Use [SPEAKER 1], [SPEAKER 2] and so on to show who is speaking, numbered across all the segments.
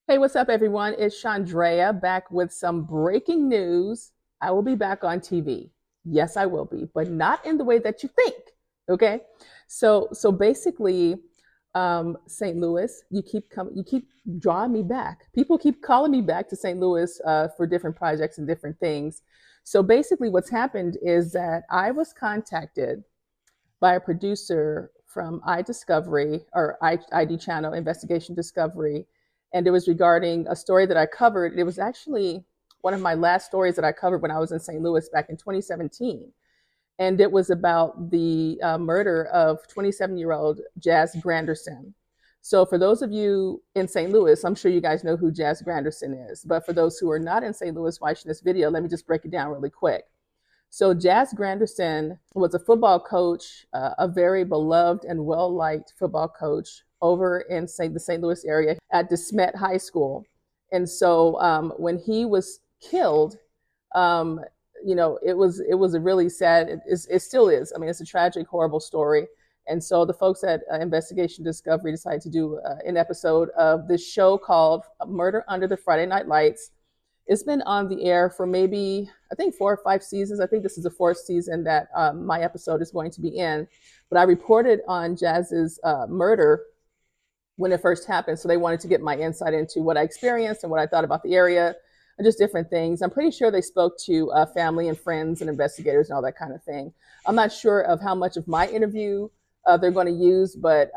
[SPEAKER 1] Hey, what's up, everyone? It's Chandrea back with some breaking news. I will be back on TV. Yes, I will be, but not in the way that you think. Okay, so basically, St. Louis, you keep drawing me back. People keep calling me back to St. Louis for different projects and different things. So basically, what's happened is that I was contacted by a producer from iDiscovery or ID channel Investigation Discovery. And it was regarding a story that I covered. It was actually one of my last stories that I covered when I was in St. Louis back in 2017. And it was about the murder of 27-year-old JazG Granderson. So, for those of you in St. Louis, I'm sure you guys know who JazG Granderson is. But for those who are not in St. Louis watching this video, let me just break it down really quick. So JazG Granderson was a football coach, a very beloved and well-liked football coach over in the St. Louis area at DeSmet High School. And so when he was killed, um, it was a really sad. It still is. I mean, it's a tragic, horrible story. And so the folks at Investigation Discovery decided to do an episode of this show called Murder Under the Friday Night Lights. It's been on the air for maybe, I think, 4 or 5 seasons. I think this is the fourth season that my episode is going to be in. But I reported on JazG's murder when it first happened. So they wanted to get my insight into what I experienced and what I thought about the area and just different things. I'm pretty sure they spoke to family and friends and investigators and all that kind of thing. I'm not sure of how much of my interview they're going to use, but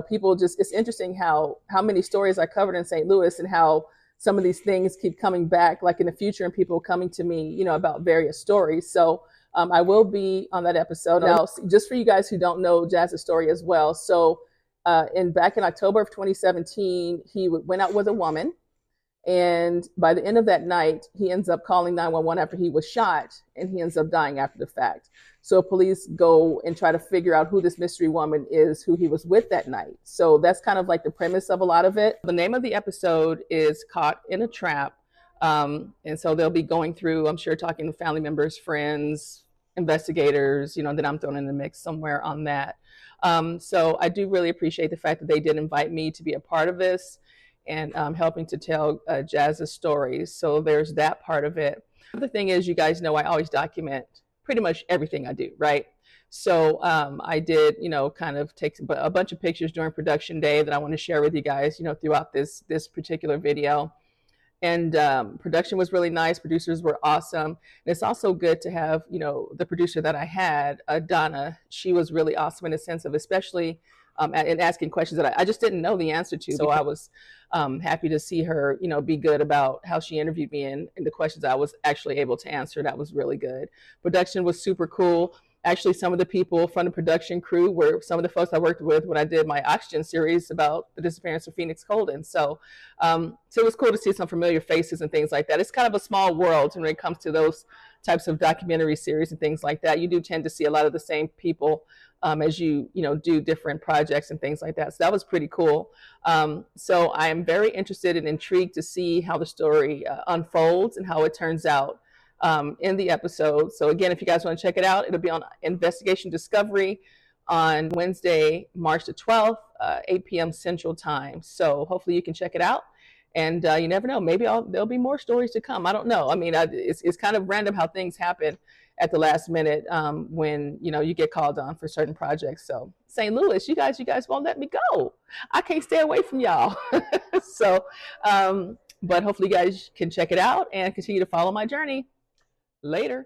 [SPEAKER 1] people just, it's interesting how many stories I covered in St. Louis and how some of these things keep coming back, like in the future, and people coming to me, about various stories. So I will be on that episode. Now, just for you guys who don't know JazG's story as well. So back in October of 2017, he went out with a woman. And by the end of that night, he ends up calling 911 after he was shot, and he ends up dying after the fact. So police go and try to figure out who this mystery woman is, who he was with that night. So that's kind of like the premise of a lot of it. The name of the episode is Caught in a Trap. And so they'll be going through, I'm sure, talking to family members, friends, investigators, that I'm thrown in the mix somewhere on that. So I do really appreciate the fact that they did invite me to be a part of this and helping to tell JazG's stories. So there's that part of it. The thing is, you guys know I always document pretty much everything I do, right? So I did, kind of take a bunch of pictures during production day that I want to share with you guys, throughout this particular video. And production was really nice. Producers were awesome. And it's also good to have, the producer that I had, Donna. She was really awesome in the sense of, especially in asking questions that I just didn't know the answer to. So I was happy to see her, be good about how she interviewed me and the questions I was actually able to answer. That was really good. Production was super cool. Actually, some of the people from the production crew were some of the folks I worked with when I did my Oxygen series about the disappearance of Phoenix Colden. So it was cool to see some familiar faces and things like that. It's kind of a small world when it comes to those types of documentary series and things like that. You do tend to see a lot of the same people as you do different projects and things like that. So that was pretty cool. So I am very interested and intrigued to see how the story unfolds and how it turns out in the episode. So again, if you guys want to check it out, it'll be on Investigation Discovery on Wednesday, March the 12th, 8 p.m. Central Time. So hopefully you can check it out. And you never know, maybe there'll be more stories to come. I don't know. I mean, it's kind of random how things happen at the last minute when you get called on for certain projects. So St. Louis, you guys won't let me go. I can't stay away from y'all. So, but hopefully you guys can check it out and continue to follow my journey. Later.